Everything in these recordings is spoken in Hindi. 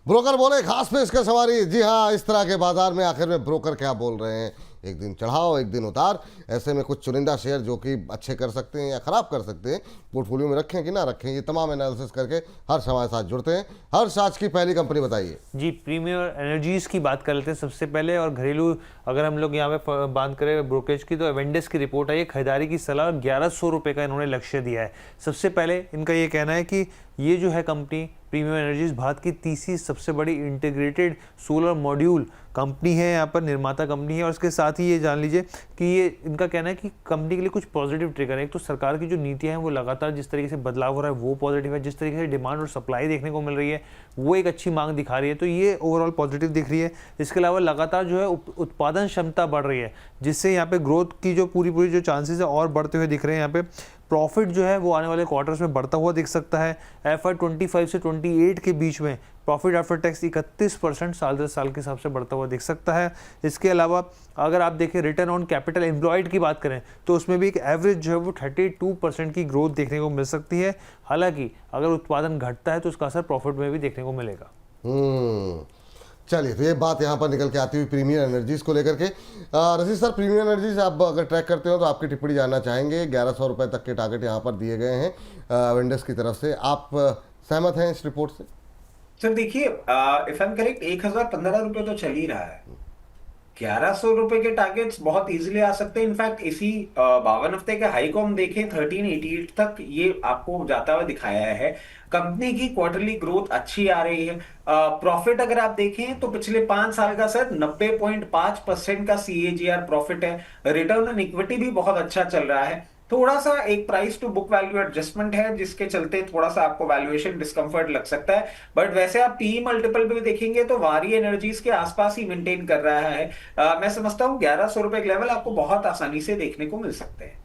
ब्रोकर बोले खास पे इसका सवारी। जी हाँ, इस तरह के बाजार में आखिर में ब्रोकर क्या बोल रहे हैं, एक दिन चढ़ाओ एक दिन उतार। ऐसे में कुछ चुनिंदा शेयर जो कि अच्छे कर सकते हैं या खराब कर सकते हैं, पोर्टफोलियो में रखें कि ना रखें, ये तमाम एनालिसिस करके हर्ष हमारे साथ जुड़ते हैं। हर्ष, आज की पहली कंपनी बताइए। जी, प्रीमियर एनर्जीज की बात कर लेते हैं सबसे पहले। और घरेलू अगर हम लोग यहाँ पे बात करें ब्रोकरेज की, तो एवेंडस की रिपोर्ट है, ये खरीदारी की सलाह 1100 रुपये का इन्होंने लक्ष्य दिया है। सबसे पहले इनका ये कहना है कि ये जो है कंपनी प्रीमियर एनर्जीज भारत की तीसरी सबसे बड़ी इंटीग्रेटेड सोलर मॉड्यूल कंपनी है, यहाँ पर निर्माता कंपनी है। और इसके साथ ही ये जान लीजिए कि ये इनका कहना है कि कंपनी के लिए कुछ पॉजिटिव ट्रिगर है। एक तो सरकार की जो नीतियां हैं वो लगातार जिस तरीके से बदलाव हो रहा है वो पॉजिटिव है, जिस तरीके से डिमांड और सप्लाई देखने को मिल रही है वो एक अच्छी मांग दिखा रही है, तो ये ओवरऑल पॉजिटिव दिख रही है। इसके अलावा लगातार जो है उत्पादन क्षमता बढ़ रही है, जिससे यहाँ पे ग्रोथ की जो पूरी जो चांसेस है और बढ़ते हुए दिख रहे हैं। यहाँ पे प्रॉफिट जो है वो आने वाले क्वार्टर्स में बढ़ता हुआ दिख सकता है। FY 25 से 28 के बीच में प्रॉफिट आफ्टर टैक्स 31% साल दर साल के हिसाब से बढ़ता हुआ दिख सकता है। इसके अलावा अगर आप देखें रिटर्न ऑन कैपिटल एम्प्लॉयड की बात करें तो उसमें भी एक एवरेज जो है वो 32% की ग्रोथ देखने को मिल सकती है। हालांकि अगर उत्पादन घटता है तो उसका असर प्रॉफिट में भी देखने को मिलेगा। चलिए, तो ये बात यहाँ पर निकल के आती हुई प्रीमियर एनर्जीज को लेकर के। रशीद सर, प्रीमियर एनर्जीज आप अगर ट्रैक करते हो तो आपकी टिप्पणी जानना चाहेंगे। 1100 रुपये तक के टारगेट यहाँ पर दिए गए हैं वेंडर्स की तरफ से, आप सहमत हैं इस रिपोर्ट से? सर देखिए, इफ आई एम करेक्ट 1015 रुपये तो चल ही रहा है। 1100 रुपए के टारगेट्स बहुत इजीली आ सकते हैं। इनफैक्ट इसी 52 हफ्ते के हाई को हम देखें 1388 तक ये आपको जाता हुआ दिखाया है। कंपनी की क्वार्टरली ग्रोथ अच्छी आ रही है। प्रॉफिट अगर आप देखें तो पिछले 5 साल का सर 90.5% का CAGR प्रॉफिट है। रिटर्न ऑन इक्विटी भी बहुत अच्छा चल रहा है। थोड़ा सा एक price to book value adjustment है जिसके चलते थोड़ा सा आपको वैल्यूएशन डिस्कंफर्ट लग सकता है, बट वैसे आप PE मल्टीपल पे भी देखेंगे तो वारी एनर्जीज के आसपास ही मेंटेन कर रहा है। मैं समझता हूं 1100 रुपए के लेवल आपको बहुत आसानी से देखने को मिल सकते हैं।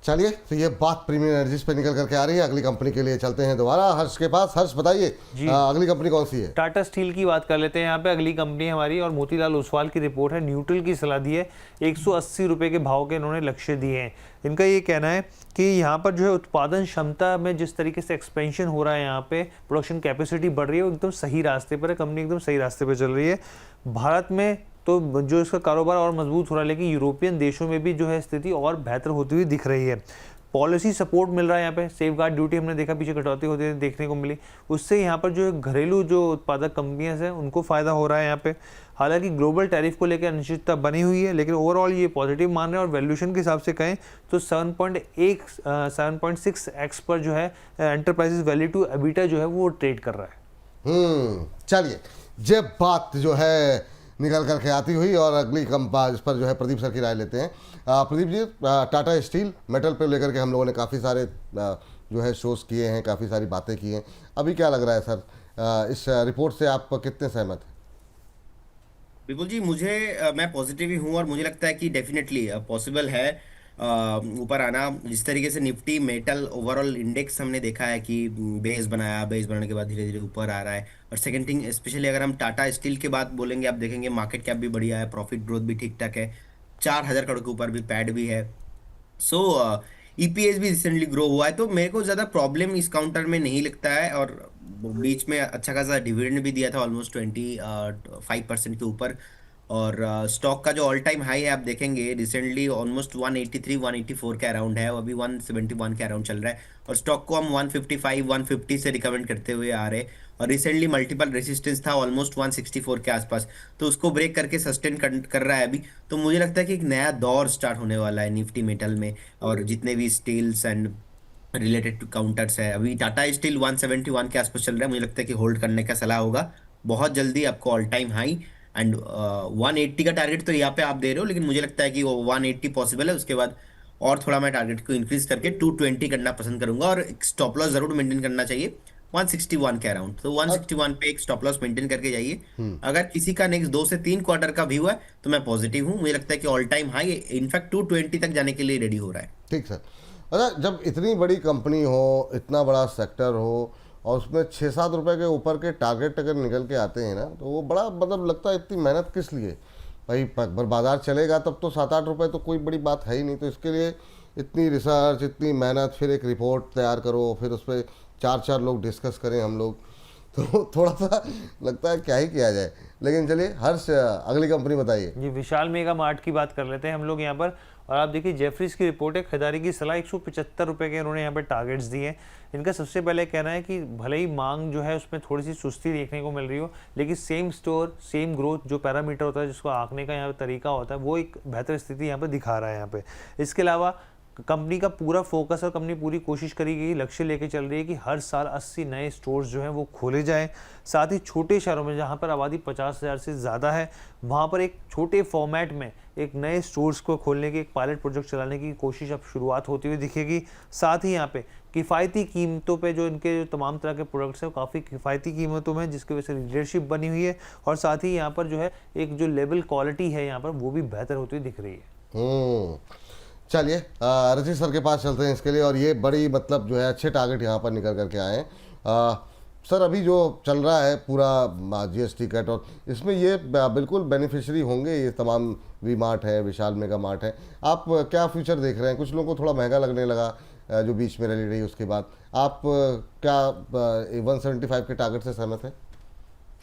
चलिए, तो ये बात प्रीमियर एनर्जीज पे निकल करके आ रही है। अगली कंपनी के लिए चलते हैं दोबारा हर्ष के पास। हर्ष बताइए, अगली कंपनी कौन सी है? टाटा स्टील की बात कर लेते हैं यहाँ पे। अगली कंपनी हमारी और मोतीलाल ओसवाल की रिपोर्ट है, न्यूट्रल की सलाह दी है। 180 रुपये के भाव के इन्होंने लक्ष्य दिए हैं। इनका ये कहना है कि यहाँ पर जो है उत्पादन क्षमता में जिस तरीके से एक्सपेंशन हो रहा है, यहाँ पे प्रोडक्शन कैपेसिटी बढ़ रही है, वो एकदम सही रास्ते पर है। कंपनी एकदम सही रास्ते पर चल रही है। भारत में तो जो इसका कारोबार और मजबूत हो रहा है, लेकिन यूरोपियन देशों में भी जो है स्थिति और बेहतर होती हुई दिख रही है। पॉलिसी सपोर्ट मिल रहा है यहाँ पे। सेफ गार्ड ड्यूटी हमने देखा पीछे कटौती होते देखने को मिली, उससे यहाँ पर जो घरेलू जो उत्पादक कंपनियां हैं उनको फायदा हो रहा है यहाँ पे। हालांकि ग्लोबल टैरिफ को लेकर अनिश्चितता बनी हुई है, लेकिन ओवरऑल ये पॉजिटिव मान रहे हैं। और वैल्यूएशन के हिसाब से कहें तो 7.6x पर जो है एंटरप्राइजेस वैल्यू टू एबिटा जो है वो ट्रेड कर रहा है। चलिए, जब बात जो है निकल करके आती हुई और अगली इस पर जो है प्रदीप सर की राय लेते हैं। प्रदीप जी, टाटा स्टील मेटल पे लेकर के हम लोगों ने काफ़ी सारे जो है शोज़ किए हैं, काफ़ी सारी बातें की हैं। अभी क्या लग रहा है सर, इस रिपोर्ट से आप कितने सहमत हैं? बिल्कुल जी, मैं पॉजिटिव ही हूँ और मुझे लगता है कि डेफिनेटली पॉसिबल है ऊपर आना। जिस तरीके से निफ्टी मेटल ओवरऑल इंडेक्स हमने देखा है कि बेस बनाने के बाद धीरे धीरे ऊपर आ रहा है। और सेकंड थिंग, स्पेशली अगर हम टाटा स्टील की बात बोलेंगे, आप देखेंगे मार्केट कैप भी बढ़िया है, प्रॉफिट ग्रोथ भी ठीक ठाक है, 4000 करोड़ के ऊपर भी पैड भी है। सो EPS भी रिसेंटली ग्रो हुआ है, तो मेरे को ज़्यादा प्रॉब्लम इस काउंटर में नहीं लगता है। और बीच में अच्छा खासा डिविडेंड भी दिया था, ऑलमोस्ट 25% के ऊपर। और स्टॉक का जो ऑल टाइम हाई है आप देखेंगे रिसेंटली ऑलमोस्ट 184 के अराउंड है, अभी 171 के अराउंड चल रहा है। और स्टॉक को हम 150 से रिकमेंड करते हुए आ रहे हैं। और रिसेंटली मल्टीपल रेसिस्टेंस था ऑलमोस्ट 164 के आसपास, तो उसको ब्रेक करके सस्टेन कर रहा है अभी। तो मुझे लगता है कि एक नया दौर स्टार्ट होने वाला है निफ्टी मेटल में। और जितने भी steels and related to counters है, अभी टाटा स्टील 171 के आसपास चल रहा है, मुझे लगता है कि होल्ड करने का सलाह होगा। बहुत जल्दी आपको ऑल टाइम हाई एंड 180 का टारगेट तो यहाँ पे आप दे रहे हो, लेकिन मुझे लगता है कि वो 180 पॉसिबल है। उसके बाद और थोड़ा मैं टारगेट को इंक्रीज करके 220 करना पसंद करूंगा। और एक स्टॉप लॉस जरूर मेंटेन करना चाहिए 161 के अराउंड। तो 161 पे एक स्टॉप लॉस मेंटेन करके जाइए। अगर किसी का नेक्स्ट 2 से 3 क्वार्टर का व्यू है तो मैं पॉजिटिव हूँ। मुझे लगता है कि ऑल टाइम हाई इनफैक्ट 220 तक जाने के लिए रेडी हो रहा है। ठीक सर। अच्छा, जब इतनी बड़ी कंपनी हो, इतना बड़ा सेक्टर हो और उसमें 6-7 रुपए के ऊपर के टारगेट अगर निकल के आते हैं ना, तो वो बड़ा मतलब लगता है इतनी मेहनत किस लिए भाई? पर बाजार चलेगा तब तो 7-8 रुपए तो कोई बड़ी बात है ही नहीं। तो इसके लिए इतनी रिसर्च, इतनी मेहनत, फिर एक रिपोर्ट तैयार करो, फिर उस पर 4-4 लोग डिस्कस करें हम लोग, तो थोड़ा सा लगता है क्या ही किया जाए। लेकिन चलिए हर्ष, अगली कंपनी बताइए। जी, विशाल मेगा मार्ट की बात कर लेते हैं हम लोग यहाँ पर। और आप देखिए जेफरीज की रिपोर्ट है, खरीदारी की सलाह 175 रुपये के इन्होंने यहाँ पर टारगेट्स दिए हैं। इनका सबसे पहले कहना है कि भले ही मांग जो है उसमें थोड़ी सी सुस्ती देखने को मिल रही हो, लेकिन सेम स्टोर सेम ग्रोथ जो पैरामीटर होता है जिसको आंकने का यहाँ पर तरीका होता है, वो एक बेहतर स्थिति यहाँ पर दिखा रहा है यहाँ पे। इसके अलावा कंपनी का पूरा फोकस और कंपनी पूरी कोशिश करेगी, लक्ष्य लेके चल रही है कि हर साल 80 नए स्टोर्स जो हैं वो खोले जाएं। साथ ही छोटे शहरों में जहां पर आबादी 50,000 से ज़्यादा है, वहां पर एक छोटे फॉर्मेट में एक नए स्टोर्स को खोलने की एक पायलट प्रोजेक्ट चलाने की कोशिश अब शुरुआत होती हुई दिखेगी। साथ ही यहाँ पे किफ़ायती कीमतों पे जो इनके जो तमाम तरह के प्रोडक्ट्स हैं वो काफ़ी किफ़ायती कीमतों में, जिसकी वजह से लीडरशिप बनी हुई है। और साथ ही यहाँ पर जो है एक जो लेवल क्वालिटी है यहाँ पर वो भी बेहतर होती हुई दिख रही है। चलिए रचित सर के पास चलते हैं इसके लिए। और ये बड़ी मतलब जो है अच्छे टारगेट यहाँ पर निकल करके आए हैं। सर अभी जो चल रहा है पूरा जीएसटी कट, और इसमें ये बिल्कुल बेनिफिशियरी होंगे ये तमाम, वी मार्ट है, विशाल मेगा मार्ट है। आप क्या फ्यूचर देख रहे हैं? कुछ लोगों को थोड़ा महंगा लगने लगा जो बीच में रैली रही उसके बाद। आप क्या 175 के टारगेट से सहमत हैं?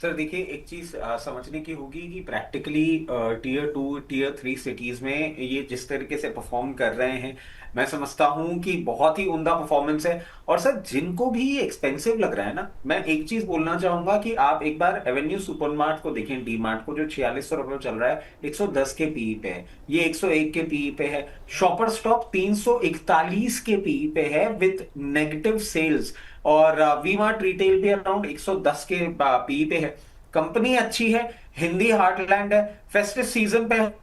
सर देखिए, एक चीज समझने की होगी कि प्रैक्टिकली टीयर 2 टीयर 3 सिटीज में ये जिस तरीके से परफॉर्म कर रहे हैं, मैं समझता हूं कि बहुत ही उम्दा परफॉर्मेंस है। और सर जिनको भी ये एक्सपेंसिव लग रहा है ना, मैं एक चीज बोलना चाहूंगा कि आप एक बार एवेन्यू सुपरमार्ट को देखें, डी मार्ट को, जो 4600 रुपये चल रहा है, 110 के पीई पे है, ये 101 के पीई पे है। शॉपर स्टॉप 341 के पीई पे है विद नेगेटिव सेल्स। और वी मार्ट रिटेल भी अराउंड 110 के पी पे है। कंपनी अच्छी है, हिंदी हार्टलैंड है, फेस्टिव सीजन पे है।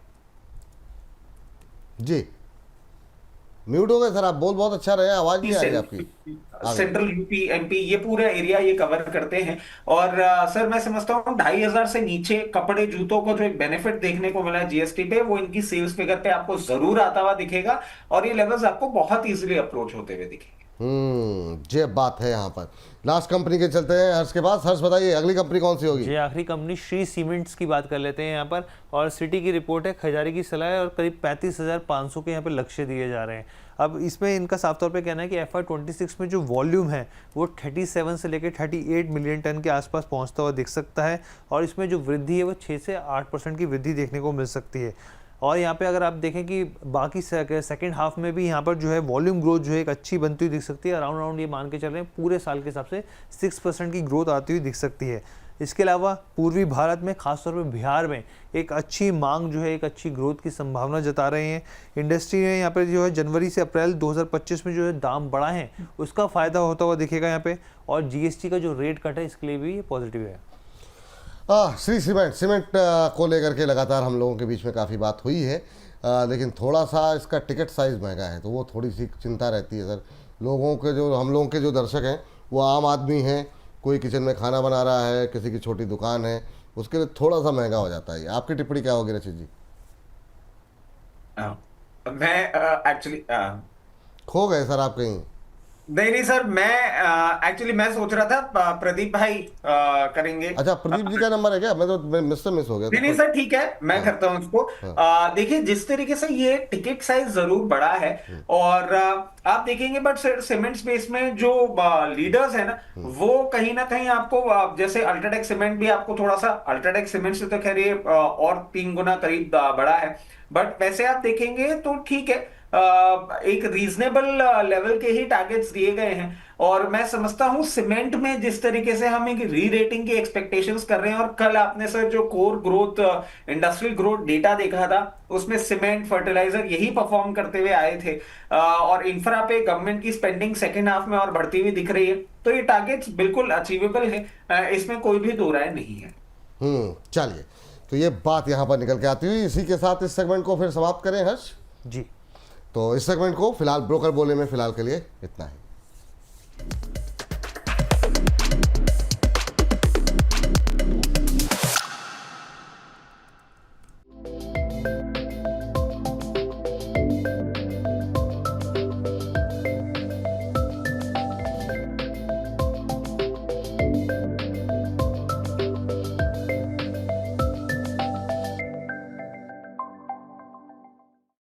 जी म्यूट हो गए सर, आप बोल बहुत अच्छा रहे, आवाज नहीं आ रही आपकी। सेंट्रल यूपी एमपी ये पूरा एरिया ये कवर करते हैं। और सर मैं समझता हूँ 2,500 से नीचे कपड़े जूतों को जो एक बेनिफिट देखने को मिला है जीएसटी पे, वो इनकी सेल्स फिगर पे आपको जरूर आता हुआ दिखेगा। और ये लेवल्स आपको बहुत इजीली अप्रोच होते हुए दिखेंगे। ये बात है। यहाँ पर लास्ट कंपनी के चलते हैं हर्ष के पास। हर्ष बताइए अगली कंपनी कौन सी होगी? ये आखिरी कंपनी श्री सीमेंट्स की बात कर लेते हैं यहाँ पर। और सिटी की रिपोर्ट है, खरीदारी की सलाह है और करीब 35,500 के यहाँ पे लक्ष्य दिए जा रहे हैं। अब इसमें इनका साफ तौर पे कहना है कि FY26 में जो वॉल्यूम है वो 37 से लेकर 38 मिलियन टन के आसपास पहुँचता हुआ दिख सकता है। और इसमें जो वृद्धि है वो 6 से 8% की वृद्धि देखने को मिल सकती है। और यहाँ पे अगर आप देखें कि बाकी सेकंड हाफ में भी यहाँ पर जो है वॉल्यूम ग्रोथ जो है एक अच्छी बनती हुई दिख सकती है। अराउंड ये मान के चल रहे हैं पूरे साल के हिसाब से 6% की ग्रोथ आती हुई दिख सकती है। इसके अलावा पूर्वी भारत में, खासतौर पर बिहार में एक अच्छी मांग जो है, एक अच्छी ग्रोथ की संभावना जता रहे हैं। इंडस्ट्री ने यहाँ पर जो है जनवरी से अप्रैल 2025 में जो है दाम बढ़ा है, उसका फ़ायदा होता हुआ दिखेगा यहाँ पे। और जीएसटी का जो रेट कट है इसके लिए भी ये पॉजिटिव है। श्री सीमेंट को लेकर के लगातार हम लोगों के बीच में काफ़ी बात हुई है, लेकिन थोड़ा सा इसका टिकट साइज़ महंगा है, तो वो थोड़ी सी चिंता रहती है सर। लोगों के जो, हम लोगों के जो दर्शक हैं वो आम आदमी हैं, कोई किचन में खाना बना रहा है, किसी की छोटी दुकान है, उसके लिए थोड़ा सा महंगा हो जाता है। आपकी टिप्पणी क्या होगी रचित जी? मैं एक्चुअली खो गए सर आप कहीं? नहीं सर, मैं एक्चुअली मैं सोच रहा था प्रदीप भाई करेंगे। अच्छा, प्रदीप जी का नंबर है क्या? मैं तो मिस हो गया। नहीं सर, ठीक है, मैं करता हूं उसको। देखिए जिस तरीके से ये टिकट साइज जरूर बड़ा है, और आप देखेंगे बट सर सीमेंट स्पेस में जो लीडर्स है ना, वो कहीं ना कहीं आपको जैसे अल्ट्राटेक सीमेंट भी आपको थोड़ा सा, अल्ट्राटेक सीमेंट से तो खैर ये और 3 गुना करीब बड़ा है, बट वैसे आप देखेंगे तो ठीक है, एक रीजनेबल लेवल के ही टारगेट्स दिए गए हैं। और मैं समझता हूं सीमेंट में जिस तरीके से हम एक री रेटिंग की एक्सपेक्टेशंस कर रहे हैं, और कल आपने सर जो core growth, industrial growth data देखा था, उसमें सीमेंट, फर्टिलाइजर यही परफॉर्म करते हुए आए थे। और इंफ्रा पे गवर्नमेंट की स्पेंडिंग सेकेंड हाफ में और बढ़ती हुई दिख रही है, तो ये टारगेट्स बिल्कुल अचीवेबल है, इसमें कोई भी दो राय नहीं है। चलिए, तो ये बात यहाँ पर निकल के आती हुई, इसी के साथ इस सेगमेंट को फिर समाप्त करें हर्ष जी। तो इस सेगमेंट को फिलहाल ब्रोकर बोले में फिलहाल के लिए इतना ही।